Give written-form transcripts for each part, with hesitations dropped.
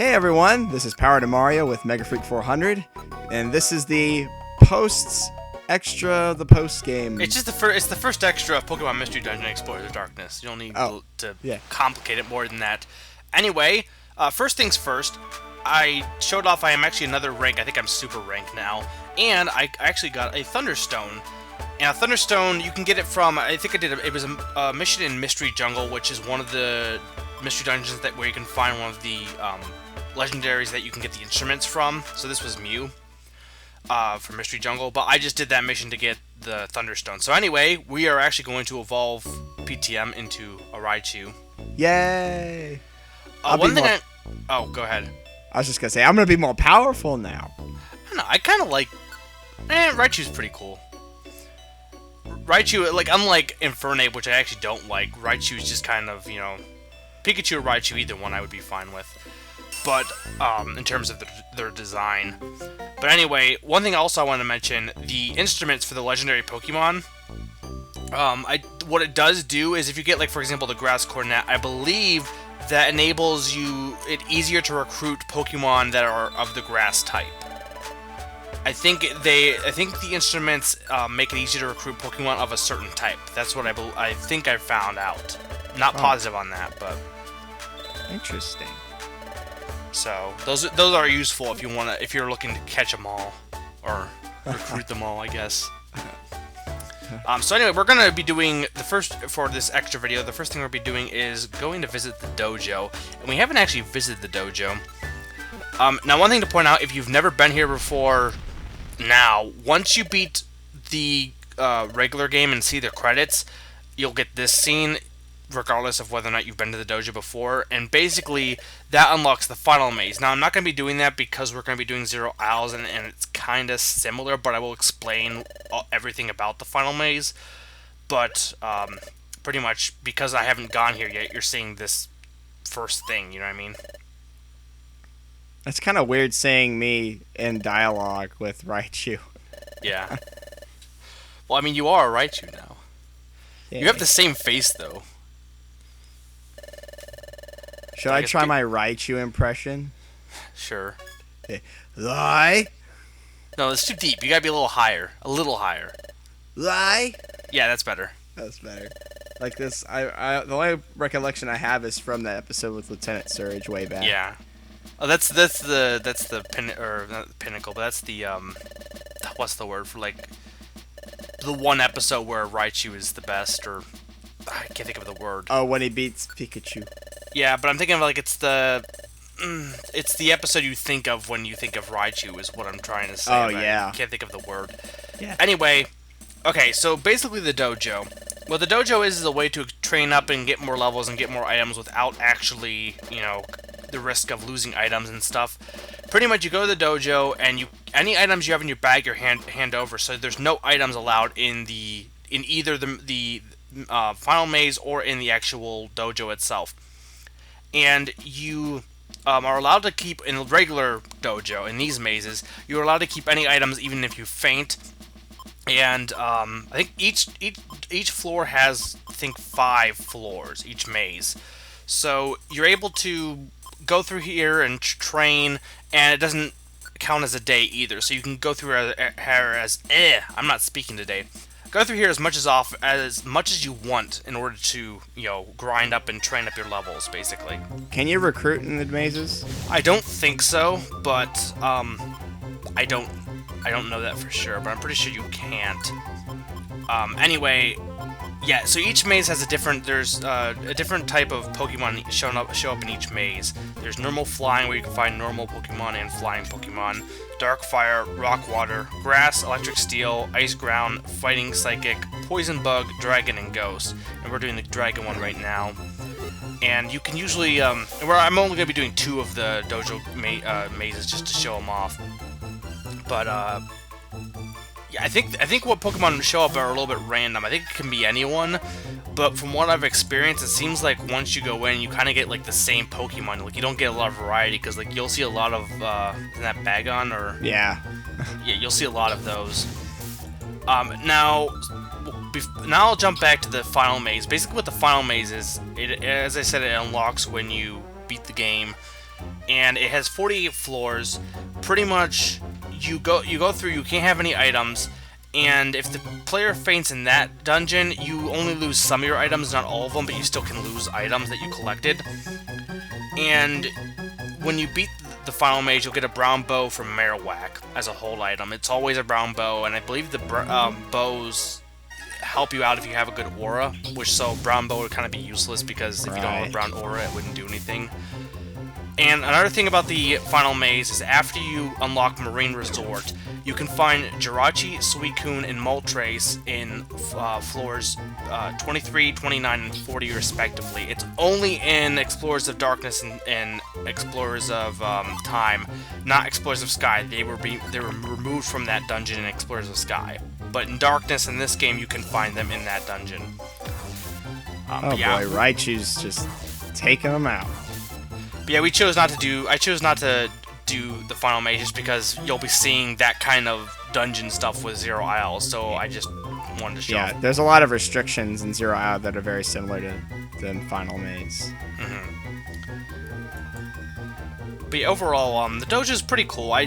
Hey everyone, this is Power to Mario with Mega Freak 400, and this is the post game. It's just the first extra of Pokemon Mystery Dungeon Explorer of Darkness. You don't need to complicate it more than that. Anyway, first things first, I showed off I am actually another rank. I think I'm super ranked now, and I actually got a Thunderstone. And a Thunderstone, you can get it from, it was a mission in Mystery Jungle, which is one of the mystery dungeons where you can find one of the legendaries that you can get the instruments from. So this was Mew from Mystery Jungle, but I just did that mission to get the Thunderstone. So anyway, we are actually going to evolve PTM into a Raichu. Yay! Oh, go ahead. I was just gonna say, I'm gonna be more powerful now. I don't know, I kind of like... Raichu's pretty cool. Raichu, unlike Infernape, which I actually don't like, Raichu's just kind of, Pikachu or Raichu, either one I would be fine with. But, in terms of their design. But anyway, one thing also I want to mention, the instruments for the legendary Pokemon, what it does do is if you get, for example, the Grass Cornet, I believe that enables it easier to recruit Pokemon that are of the Grass type. I think the instruments make it easier to recruit Pokemon of a certain type. That's what I think I found out. Not positive on that, but interesting. So those are useful if you're looking to catch them all or recruit them all, I guess. So anyway, we're gonna be doing for this extra video. The first thing we'll be doing is going to visit the dojo, and we haven't actually visited the dojo. Now, one thing to point out, if you've never been here before, once you beat the regular game and see the credits, you'll get this scene, regardless of whether or not you've been to the dojo before, and basically that unlocks the final maze. Now, I'm not going to be doing that because we're going to be doing Zero Isles, and it's kind of similar, but I will explain everything about the final maze. But pretty much, because I haven't gone here yet, you're seeing this first thing, you know what I mean? It's kind of weird seeing me in dialogue with Raichu. Yeah. Well, I mean, you are a Raichu now. Yeah. You have the same face, though. Should I try my Raichu impression? Sure. Lie? No, it's too deep. You gotta be a little higher. A little higher. Lie? Yeah, that's better. That's better. Like this, the only recollection I have is from the episode with Lieutenant Surge way back. Yeah. Oh, that's the not the pinnacle, but that's the what's the word for the one episode where Raichu is the best, or I can't think of the word. Oh, when he beats Pikachu. Yeah, but I'm thinking of it's the episode you think of when you think of Raichu is what I'm trying to say. Oh yeah. I can't think of the word. Yeah. Anyway, okay, so basically the dojo. What the dojo is a way to train up and get more levels and get more items without actually, the risk of losing items and stuff. Pretty much, you go to the dojo and any items you have in your bag, you hand over. So there's no items allowed in either the final maze or in the actual dojo itself. And you are allowed to keep in regular dojo in these mazes. You're allowed to keep any items even if you faint. And I think each floor has 5 floors, each maze. So you're able to go through here and train, and it doesn't count as a day either. So you can go through I'm not speaking today. Go through here as much as you want in order to grind up and train up your levels, basically. Can you recruit in the mazes? I don't think so, but I don't know that for sure, but I'm pretty sure you can't. Anyway, yeah, so each maze has a different type of Pokemon show up in each maze. There's normal flying, where you can find normal Pokemon and flying Pokemon. Dark Fire, Rock Water, Grass, Electric Steel, Ice Ground, Fighting Psychic, Poison Bug, Dragon, and Ghost. And we're doing the Dragon one right now. And you can usually, I'm only going to be doing 2 of the dojo mazes just to show them off. But, yeah, I think what Pokemon show up are a little bit random. I think it can be anyone, but from what I've experienced, it seems like once you go in, you kind of get the same Pokemon. You don't get a lot of variety because you'll see a lot of isn't that Bagon or yeah, you'll see a lot of those. Now I'll jump back to the final maze. Basically, what the final maze is, as I said, it unlocks when you beat the game. and it has 48 floors. Pretty much, you go through. You can't have any items, and if the player faints in that dungeon, you only lose some of your items, not all of them, but you still can lose items that you collected. And when you beat the final mage, you'll get a brown bow from Marowak as a hold item. It's always a brown bow, and I believe the bows help you out if you have a good aura, which so brown bow would kind of be useless because if you don't have a brown aura, it wouldn't do anything. And another thing about the final maze is after you unlock Marine Resort, you can find Jirachi, Suicune, and Moltres in floors 23, 29, and 40 respectively. It's only in Explorers of Darkness and Explorers of Time, not Explorers of Sky. They were removed from that dungeon in Explorers of Sky. But in Darkness in this game, you can find them in that dungeon. Oh boy, Raichu's just taking them out. But yeah, I chose not to do the final mage just because you'll be seeing that kind of dungeon stuff with Zero Isle, so I just wanted to show. Yeah, there's a lot of restrictions in Zero Isle that are very similar to the final maze. But yeah, overall, the dojo is pretty cool. I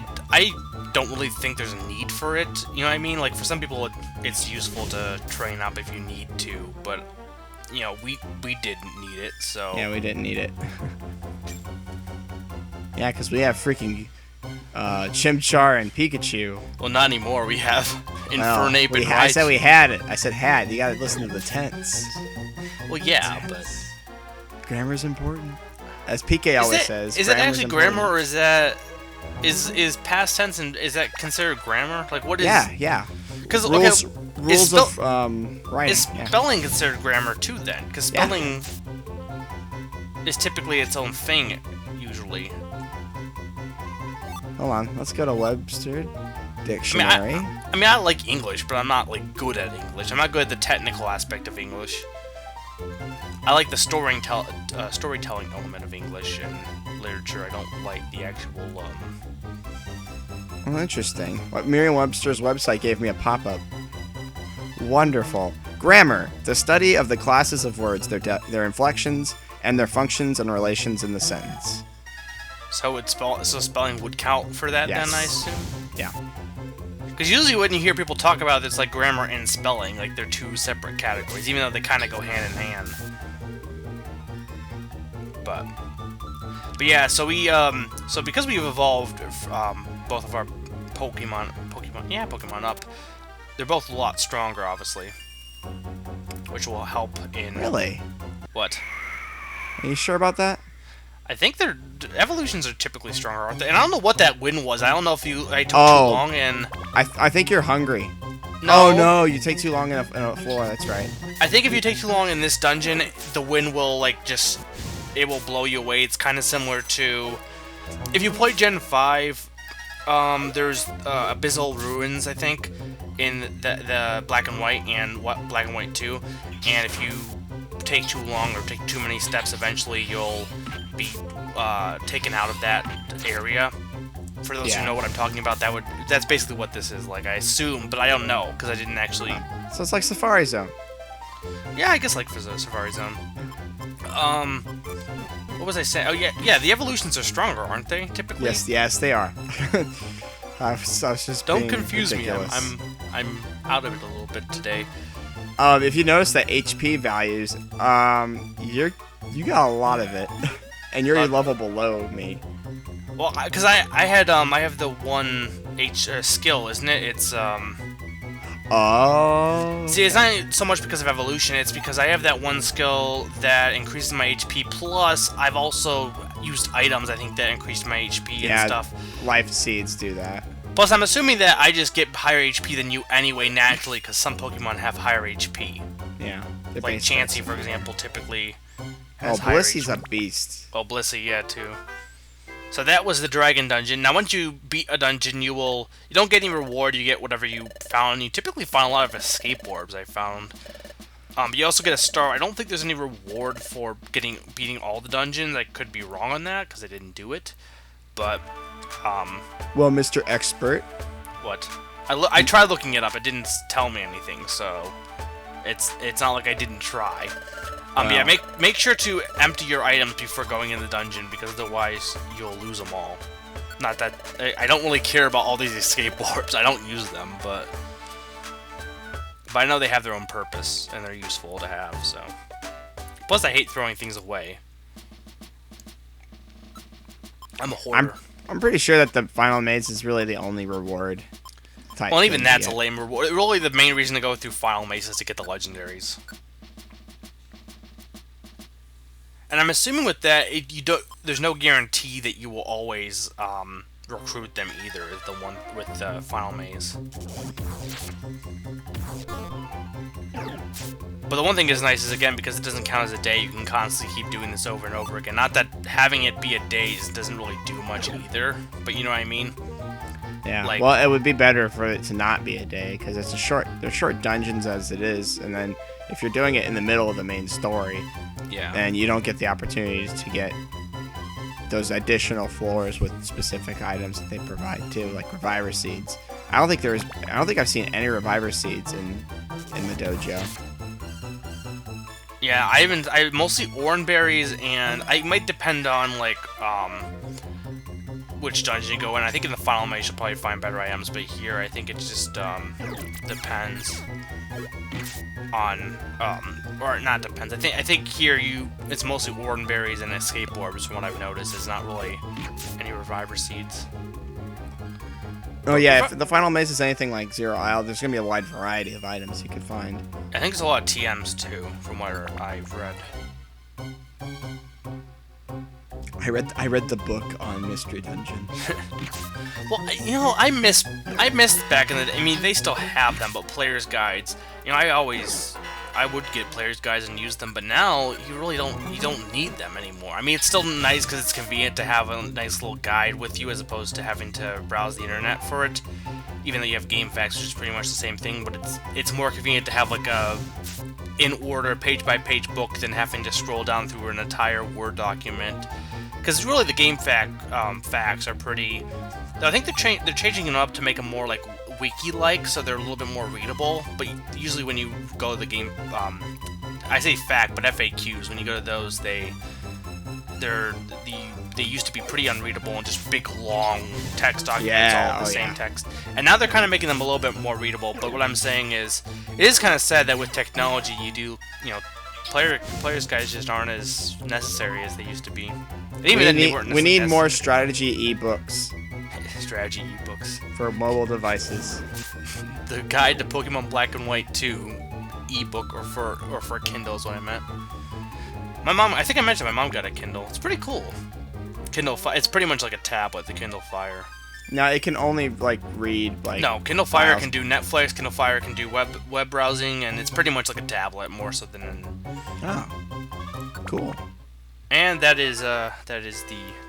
don't really think there's a need for it. You know what I mean? Like for some people, it's useful to train up if you need to, but you know, we didn't need it. So yeah, we didn't need it. Yeah, because we have freaking Chimchar and Pikachu. Well, not anymore. We have Infernape and Raichu. I said we had it. I said had. You gotta listen to the tense. Well, yeah, but grammar's important. As PK always says. Is that actually grammar, or is that is past tense, and is that considered grammar? Like, what is? Yeah. Because rules of writing. Is spelling considered grammar too then? Because spelling is typically its own thing usually. Hold on, let's go to Webster Dictionary. I mean, I like English, but I'm not like good at English. I'm not good at the technical aspect of English. I like the storytelling element of English and literature. I don't like the actual. Oh, interesting. Merriam-Webster's website gave me a pop-up. Wonderful. Grammar: the study of the classes of words, their inflections, and their functions and relations in the sentence. So spelling would count for that, yes. Then, I assume? Yeah. Because usually when you hear people talk about it, it's like grammar and spelling, like they're two separate categories, even though they kind of go hand in hand. But yeah, so because we've evolved both of our Pokemon up, they're both a lot stronger, obviously, which will help in... Really? What? Are you sure about that? I think their evolutions are typically stronger, aren't they? And I don't know what that win was. I don't know if I took too long and... I think you're hungry. No. Oh no, you take too long in a floor, that's right. I think if you take too long in this dungeon, the wind will like just... It will blow you away. It's kind of similar to... If you play Gen 5, there's Abyssal Ruins, I think, in the Black and White and Black and White 2. And if you take too long or take too many steps, eventually you'll be taken out of that area. For those who know what I'm talking about, that's basically what this is like, I assume, but I don't know, because I didn't actually... So it's like Safari Zone. Yeah, I guess like for the Safari Zone. What was I saying? Oh, yeah, the evolutions are stronger, aren't they, typically? Yes, they are. I was just Don't confuse ridiculous. me, I'm out of it a little bit today. If you notice the HP values, you got a lot of it, and you're a level below me. Well, because I have the one skill, isn't it? It's Oh. See, it's not so much because of evolution. It's because I have that one skill that increases my HP. Plus, I've also used items, I think, that increase my HP and stuff. Life seeds do that. Plus, I'm assuming that I just get higher HP than you anyway, naturally, because some Pokemon have higher HP. Yeah. Like Chansey, for example, typically has Oh, higher Blissey's HP. a beast. Oh, Blissey, yeah, too. So that was the Dragon Dungeon. Now, once you beat a dungeon, you don't get any reward. You get whatever you found. You typically find a lot of escape orbs, I found. But you also get a star. I don't think there's any reward for beating all the dungeons. I could be wrong on that, because I didn't do it. But, Well, Mr. Expert. What? I tried looking it up. It didn't tell me anything, so it's not like I didn't try. Yeah, make sure to empty your items before going in the dungeon, because otherwise you'll lose them all. Not that I don't really care about all these escape orbs. I don't use them, but I know they have their own purpose and they're useful to have. So, plus I hate throwing things away. I'm a hoarder. I'm pretty sure that the final maze is really the only reward type. Well, even that's a lame reward. Really, the main reason to go through final maze is to get the legendaries. And I'm assuming with that, there's no guarantee that you will always recruit them either. The one with the final maze. But the one thing that's nice is, again, because it doesn't count as a day, you can constantly keep doing this over and over again. Not that having it be a day doesn't really do much either, but you know what I mean? Yeah. Like, well, it would be better for it to not be a day, because they're short dungeons as it is, and then if you're doing it in the middle of the main story, then you don't get the opportunity to get those additional floors with specific items that they provide too, like reviver seeds. I don't think I've seen any reviver seeds in the dojo. Yeah, I mostly oranberries, and it might depend on like which dungeon you go in. I think in the final maze you'll probably find better items, but here I think it just depends on or not depends. I think here it's mostly oranberries and escape orbs from what I've noticed. It's not really any reviver seeds. Oh yeah, if the final maze is anything like Zero Isle, there's gonna be a wide variety of items you can find. I think there's a lot of TMs too, from what I've read. I read the book on Mystery Dungeon. Well, you know, I missed back in the day. I mean, they still have them, but player's guides. You know, I would get player's guides and use them, but now you really don't need them anymore. I mean, it's still nice because it's convenient to have a nice little guide with you as opposed to having to browse the internet for it. Even though you have game facts, which is pretty much the same thing, but it's more convenient to have like a in order page by page book than having to scroll down through an entire Word document. Because really the game facts are pretty. I think they're changing them up to make them more like wiki-like, so they're a little bit more readable. But usually when you go to the game, I say fact, but FAQs. When you go to those, they used to be pretty unreadable and just big long text documents, all the same text. And now they're kind of making them a little bit more readable. But what I'm saying is, it is kind of sad that with technology, players guides just aren't as necessary as they used to be. And even then, they weren't necessary. We need more strategy ebooks. Strategy ebooks for mobile devices. The Guide to Pokemon Black and White 2 ebook, or for Kindle is what I meant. My mom, I think I mentioned my mom got a Kindle. It's pretty cool. Kindle Fire. It's pretty much like a tablet, the Kindle Fire. Now it can only read No, Kindle Fire can do Netflix. Kindle Fire can do web browsing, and it's pretty much like a tablet more so than. Oh, cool. And that is the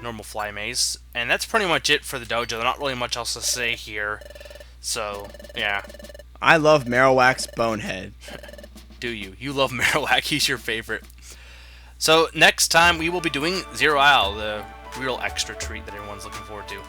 normal fly maze, and that's pretty much it for the dojo. There's not really much else to say here, so yeah. I love Marowak's bonehead. Do you? You love Marowak? He's your favorite. So next time we will be doing Zero Isle, the real extra treat that everyone's looking forward to.